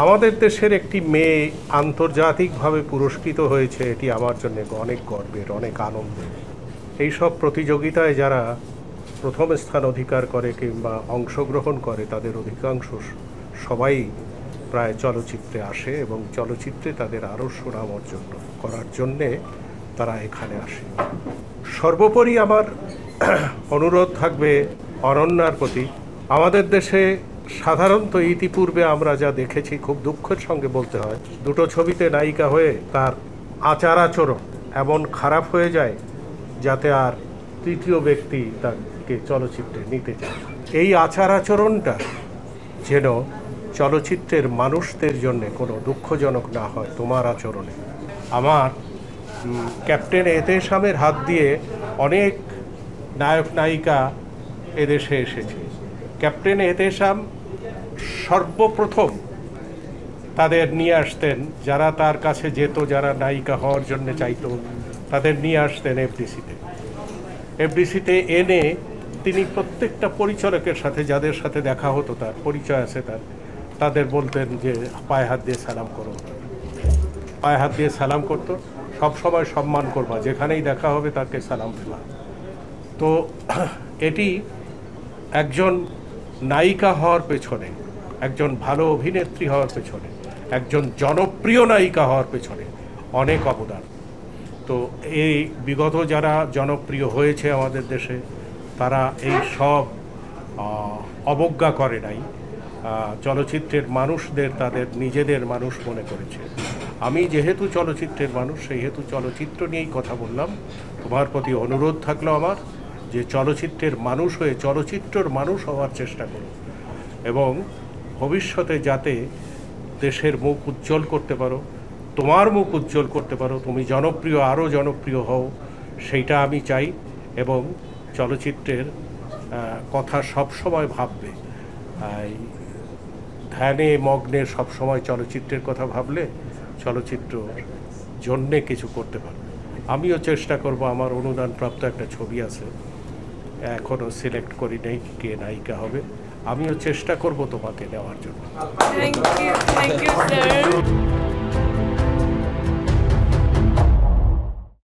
আমাদের দেশের একটি মেয়ে আন্তর্জাতিকভাবে পুরস্কৃত হয়েছে, এটি আমার জন্য অনেক গর্বের, অনেক আনন্দের। এইসব প্রতিযোগিতায় যারা প্রথম স্থান অধিকার করে কিংবা অংশগ্রহণ করে তাদের অধিকাংশ সবাই প্রায় চলচ্চিত্রে আসে এবং চলচ্চিত্রে তাদের আরও সুনাম অর্জন করার জন্যে তারা এখানে আসে। সর্বোপরি আমার অনুরোধ থাকবে অনন্যার প্রতি। আমাদের দেশে সাধারণত ইতিপূর্বে আমরা যা দেখেছি, খুব দুঃখের সঙ্গে বলতে হয়, দুটো ছবিতে নায়িকা হয়ে তার আচার আচরণ এমন খারাপ হয়ে যায় যাতে আর তৃতীয় ব্যক্তি তাকে চলচ্চিত্রে নিতে চায়। এই আচার আচরণটা যেন চলচ্চিত্রের মানুষদের জন্য কোনো দুঃখজনক না হয় তোমার আচরণে। আমার ক্যাপ্টেন এতেশামের হাত দিয়ে অনেক নায়ক নায়িকা এদেশে এসেছে। ক্যাপ্টেন এতেশাম সর্বপ্রথম তাদের নিয়ে আসতেন, যারা তার কাছে যেত, যারা নায়িকা হওয়ার জন্য চাইতো, তাদের নিয়ে আসতেন এফডিসিতে এনে তিনি প্রত্যেকটা পরিচালকের সাথে, যাদের সাথে দেখা হতো, তার পরিচয় আছে তাদের বলতেন যে পায়ে হাত দিয়ে সালাম করো। পায়ে হাত দিয়ে সালাম করতো, সবসময় সম্মান করবা, যেখানেই দেখা হবে তাকে সালাম দেবা। তো এটি একজন নায়িকা হওয়ার পেছনে, একজন ভালো অভিনেত্রী হওয়ার পেছনে, একজন জনপ্রিয় নায়িকা হওয়ার পেছনে অনেক অবদান। তো এই বিগত যারা জনপ্রিয় হয়েছে আমাদের দেশে, তারা এই সব অবজ্ঞা করে নাই। চলচ্চিত্রের মানুষদের তাদের নিজেদের মানুষ মনে করেছে। আমি যেহেতু চলচ্চিত্রের মানুষ, সেই হেতু চলচ্চিত্র নিয়েই কথা বললাম। তোমার প্রতি অনুরোধ থাকলো আমার যে চলচ্চিত্রের মানুষ হয়ে চলচ্চিত্রের মানুষ হওয়ার চেষ্টা করো এবং ভবিষ্যতে যাতে দেশের মুখ উজ্জ্বল করতে পারো, তোমার মুখ উজ্জ্বল করতে পারো, তুমি জনপ্রিয়, আরও জনপ্রিয় হও, সেইটা আমি চাই। এবং চলচ্চিত্রের কথা সবসময় ভাববে, ধ্যানে মগ্নে সবসময় চলচ্চিত্রের কথা ভাবলে চলচ্চিত্রর জন্যে কিছু করতে পারবে। আমিও চেষ্টা করব। আমার অনুদানপ্রাপ্ত একটা ছবি আছে, এখনও সিলেক্ট করি নেই কে নায়িকা হবে। আমিও চেষ্টা করব তোমাকে নেওয়ার জন্য। Thank you sir.